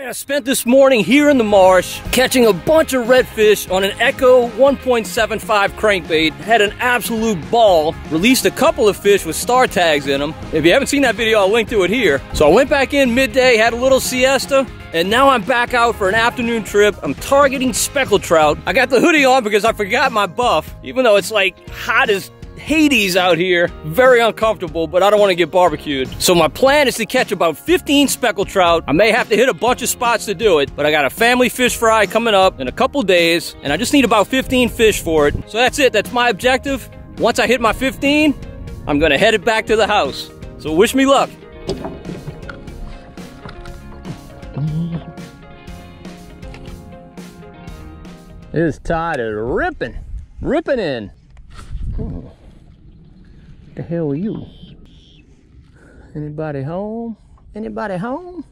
I spent this morning here in the marsh catching a bunch of redfish on an Echo 1.75 crankbait. Had an absolute ball. Released a couple of fish with star tags in them. If you haven't seen that video, I'll link to it here. So I went back in midday, had a little siesta, and now I'm back out for an afternoon trip. I'm targeting speckled trout. I got the hoodie on because I forgot my buff, even though it's like hot as Hades out here. Very uncomfortable, but I don't want to get barbecued. So my plan is to catch about 15 speckled trout. I may have to hit a bunch of spots to do it, but I got a family fish fry coming up in a couple days, and I just need about 15 fish for it. So that's it. That's my objective. Once I hit my 15, I'm gonna head it back to the house. So wish me luck. This tide is ripping in. Oh. What the hell are you? Anybody home? Anybody home?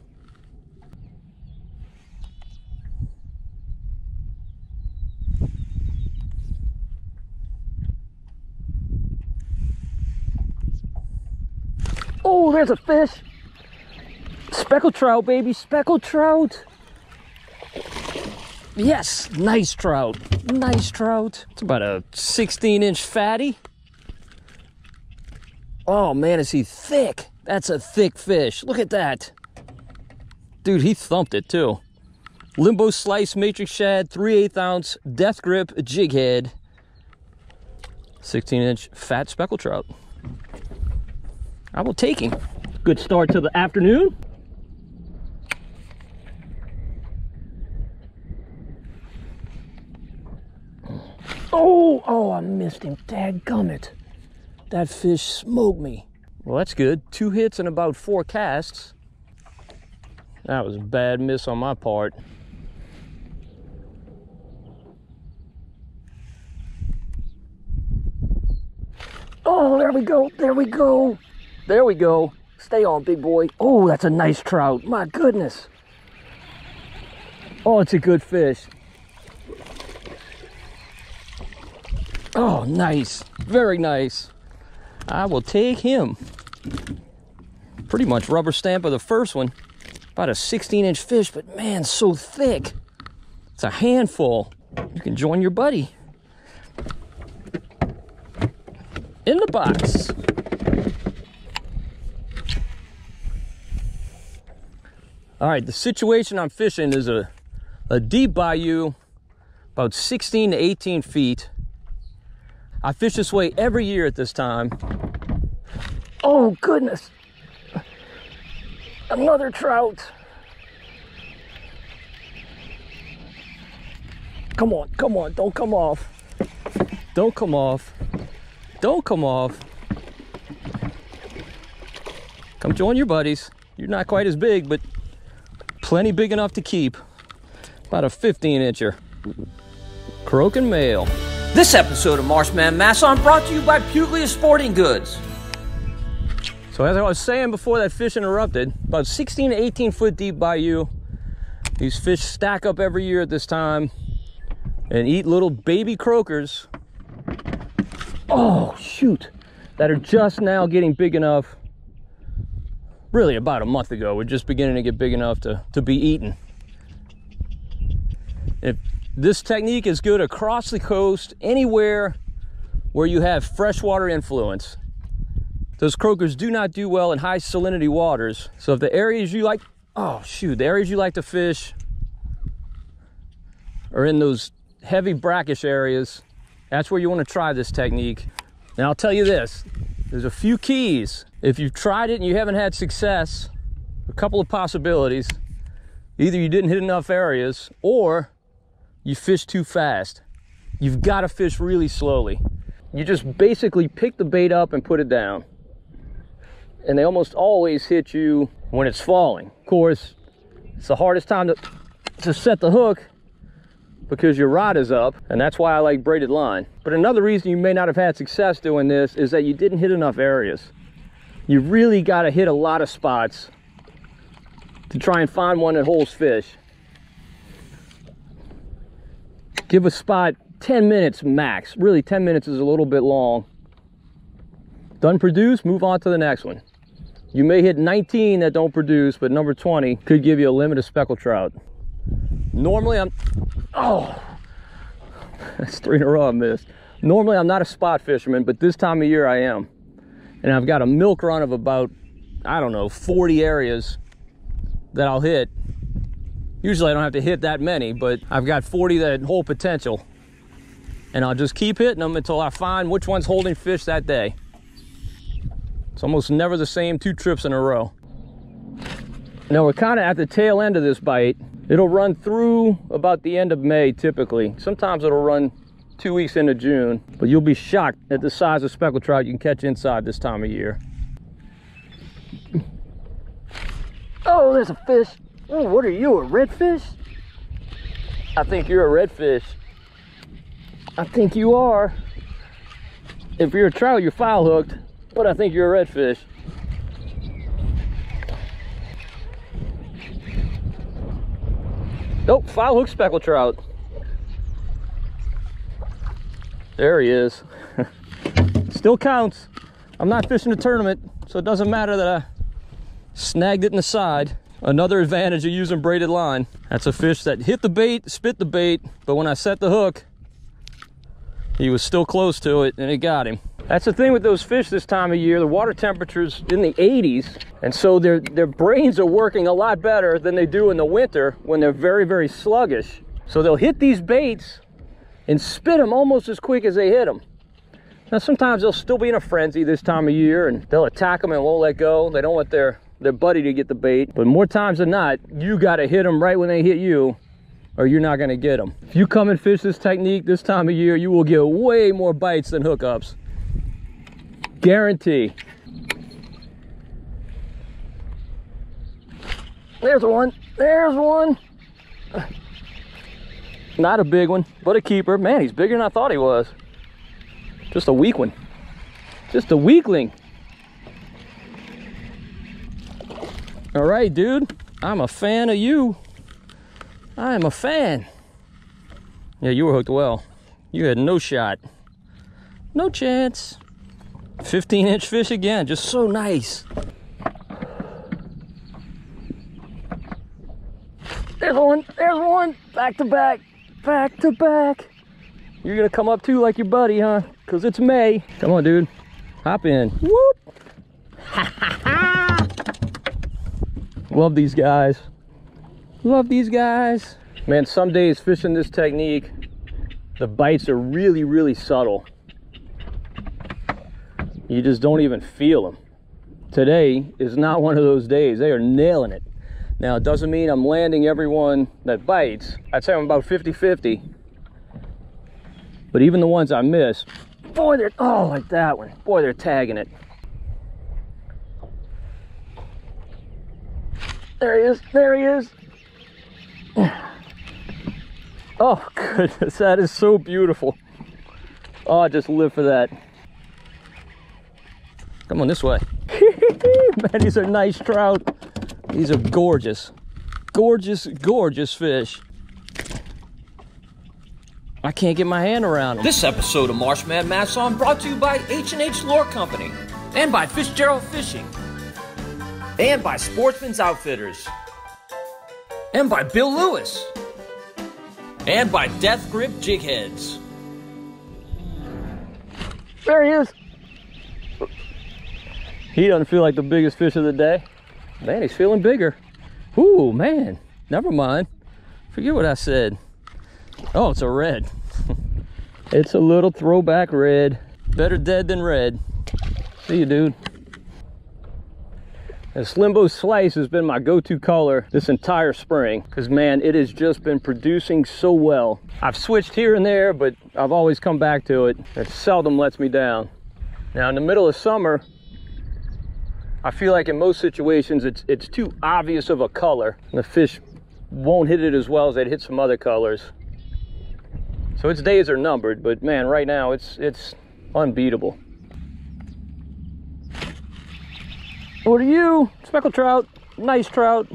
Oh, there's a fish. Speckled trout, baby, speckled trout. Yes, nice trout, nice trout. It's about a 16-inch fatty. Oh man, is he thick? That's a thick fish. Look at that. Dude, he thumped it too. Limbo slice matrix shad, 3/8 ounce death grip jig head. 16-inch fat speckled trout. I will take him. Good start to the afternoon. Oh, I missed him. Dadgummit. That fish smoked me. Well, that's good. 2 hits and about 4 casts. That was a bad miss on my part. Oh, there we go. There we go. There we go. Stay on, big boy. Oh, that's a nice trout. My goodness. Oh, it's a good fish. Oh, nice. Very nice. I will take him. Pretty much rubber stamp of the first one. About a 16-inch fish, but man, so thick. It's a handful. You can join your buddy. In the box. All right, the situation I'm fishing is a deep bayou, about 16 to 18 feet. I fish this way every year at this time. Oh, goodness. Another trout. Come on, come on, don't come off. Don't come off. Don't come off. Come join your buddies. You're not quite as big, but plenty big enough to keep. About a 15-incher. Croaking male. This episode of Marsh Man Masson brought to you by Puglia Sporting Goods. So as I was saying before that fish interrupted, about 16 to 18 foot deep bayou. These fish stack up every year at this time and eat little baby croakers. Oh, shoot. That are just now getting big enough. Really about a month ago, we're just beginning to get big enough to be eaten. If this technique is good across the coast, anywhere where you have freshwater influence. Those croakers do not do well in high salinity waters. So if the areas you like, the areas you like to fish are in those heavy brackish areas, that's where you want to try this technique. Now I'll tell you this, there's a few keys. If you've tried it and you haven't had success, a couple of possibilities. Either you didn't hit enough areas or you fish too fast. You've got to fish really slowly. You just basically pick the bait up and put it down. And they almost always hit you when it's falling. Of course, it's the hardest time to set the hook because your rod is up, and that's why I like braided line. But another reason you may not have had success doing this is that you didn't hit enough areas. You really got to hit a lot of spots to try and find one that holds fish. Give a spot 10 minutes max. Really, 10 minutes is a little bit long. Done produce, move on to the next one. You may hit 19 that don't produce, but number 20 could give you a limit of speckled trout. Normally oh, that's 3 in a row I missed. Normally I'm not a spot fisherman, but this time of year I am. And I've got a milk run of about, I don't know, 40 areas that I'll hit. Usually I don't have to hit that many, but I've got 40 that hold potential. And I'll just keep hitting them until I find which one's holding fish that day. It's almost never the same 2 trips in a row. Now we're kind of at the tail end of this bite. It'll run through about the end of May typically. Sometimes it'll run 2 weeks into June, but you'll be shocked at the size of speckled trout you can catch inside this time of year. Oh, there's a fish. Oh, what are you, a redfish? I think you're a redfish. I think you are. If you're a trout, you're foul hooked, but I think you're a redfish. Nope, foul hook speckled trout. There he is. Still counts. I'm not fishing a tournament, so it doesn't matter that I snagged it in the side. Another advantage of using braided line. That's a fish that hit the bait, spit the bait, but when I set the hook, he was still close to it and it got him. That's the thing with those fish this time of year. The water temperature's in the 80s, and so their brains are working a lot better than they do in the winter when they're very, very sluggish. So they'll hit these baits and spit them almost as quick as they hit them. Now sometimes they'll still be in a frenzy this time of year and they'll attack them and won't let go. They don't want their buddy to get the bait, but more times than not, you got to hit them right when they hit you, or you're not going to get them. If you come and fish this technique this time of year, you will get way more bites than hookups. Guarantee. There's one. There's one. Not a big one, but a keeper. Man, he's bigger than I thought he was. Just a weak one. Just a weakling. All right, dude. I'm a fan of you. I am a fan. Yeah, you were hooked well. You had no shot. No chance. 15-inch fish again, just so nice. There's one, back to back, back to back. You're gonna come up too like your buddy, huh? Cause it's May. Come on, dude, hop in. Whoop. Love these guys. Love these guys. Man, some days fishing this technique, the bites are really, really subtle. You just don't even feel them. Today is not one of those days. They are nailing it. Now, it doesn't mean I'm landing everyone that bites. I'd say I'm about 50-50. But even the ones I miss, boy, they're, oh, like that one. Boy, they're tagging it. There he is, there he is. Oh, goodness, that is so beautiful. Oh, I just live for that. Come on this way. Man, these are nice trout. These are gorgeous. Gorgeous, gorgeous fish. I can't get my hand around them. This episode of Marsh Man Masson brought to you by H&H Lure Company, and by Fitzgerald Fishing, and by Sportsman's Outfitters, and by Bill Lewis, and by Death Grip Jig Heads. There he is. He doesn't feel like the biggest fish of the day. Man, he's feeling bigger. Ooh, man, never mind. Forget what I said. Oh, it's a red. It's a little throwback red. Better dead than red. See you, dude. And Slimbo Slice has been my go-to color this entire spring because, man, it has just been producing so well. I've switched here and there, but I've always come back to it. It seldom lets me down. Now, in the middle of summer, I feel like in most situations it's too obvious of a color. And the fish won't hit it as well as they'd hit some other colors. So its days are numbered, but man, right now it's unbeatable. What are you? Speckled trout, nice trout.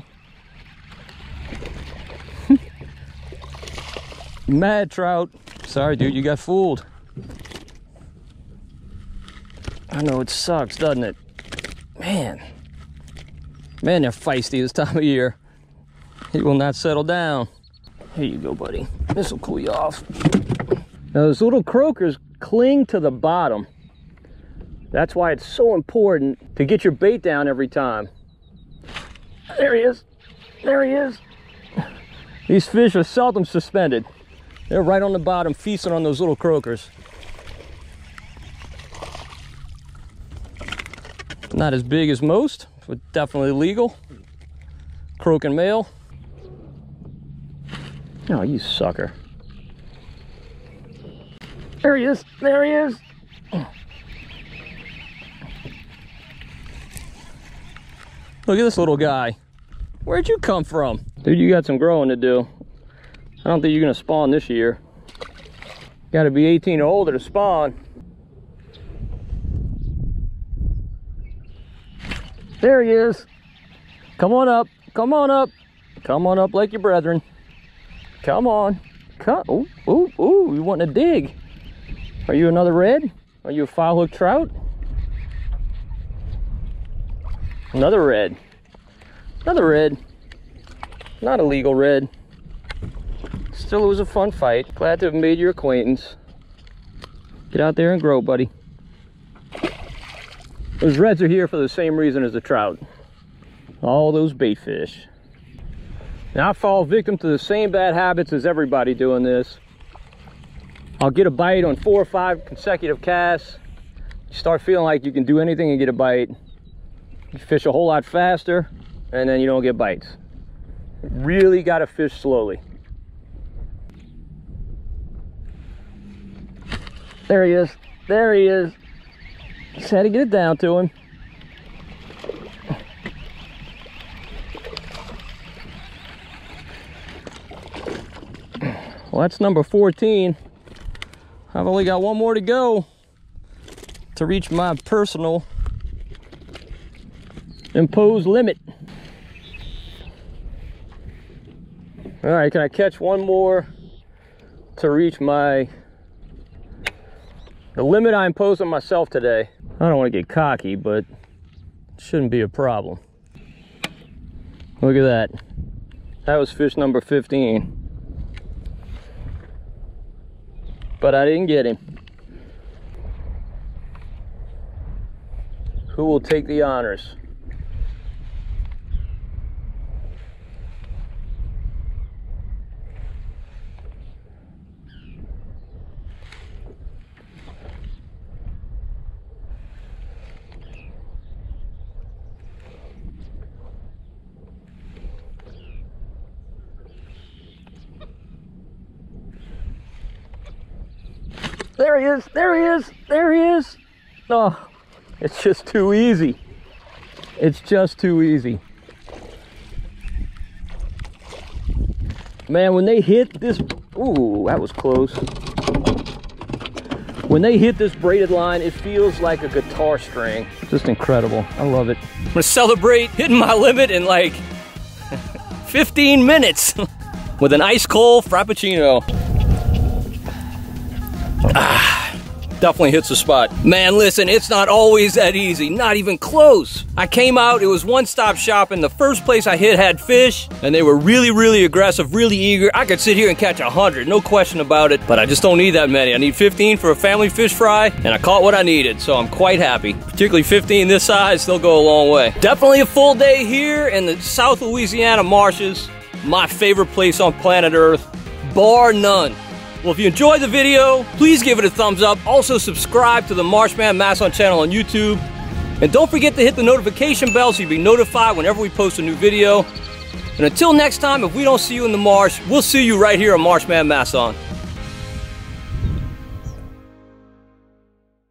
Mad trout. Sorry, dude, you got fooled. I know it sucks, doesn't it? Man, Man, they're feisty this time of year. He will not settle down. Here you go, buddy. This will cool you off. Now, those little croakers cling to the bottom. That's why it's so important to get your bait down every time. There he is. There he is. These fish are seldom suspended. They're right on the bottom, feasting on those little croakers. Not as big as most, but definitely legal. Croaking male. Oh, you sucker. There he is. There he is. Look at this little guy. Where'd you come from? Dude, you got some growing to do. I don't think you're gonna spawn this year. Gotta be 18 or older to spawn. There he is. Come on up. Come on up. Come on up like your brethren. Come on. Come. Ooh, ooh, ooh. You want to dig? Are you another red? Are you a foul hook trout? Another red. Another red. Not a legal red. Still, it was a fun fight. Glad to have made your acquaintance. Get out there and grow, buddy. Those reds are here for the same reason as the trout. All those bait fish. Now I fall victim to the same bad habits as everybody doing this. I'll get a bite on 4 or 5 consecutive casts. You start feeling like you can do anything and get a bite. You fish a whole lot faster, and then you don't get bites. You really got to fish slowly. There he is. There he is. Just had to get it down to him. Well, that's number 14. I've only got one more to go to reach my personal imposed limit. All right, can I catch one more to reach the limit I imposed on myself today? I don't want to get cocky, but it shouldn't be a problem. Look at that. That was fish number 15. But I didn't get him. Who will take the honors? There he is, there he is, there he is. Oh, it's just too easy. It's just too easy. Man, when they hit this, ooh, that was close. When they hit this braided line, it feels like a guitar string. Just incredible, I love it. I'm gonna celebrate hitting my limit in like 15 minutes with an ice cold Frappuccino. Definitely hits the spot. Man, listen, it's not always that easy, not even close. I came out, it was one-stop shopping. The first place I hit had fish, and they were really, really aggressive, really eager. I could sit here and catch 100, no question about it, but I just don't need that many. I need 15 for a family fish fry, and I caught what I needed, so I'm quite happy. Particularly 15 this size, they'll go a long way. Definitely a full day here in the South Louisiana marshes. My favorite place on planet Earth, bar none. Well, if you enjoyed the video, please give it a thumbs up. Also, subscribe to the Marsh Man Masson channel on YouTube. And don't forget to hit the notification bell so you'll be notified whenever we post a new video. And until next time, if we don't see you in the marsh, we'll see you right here on Marsh Man Masson.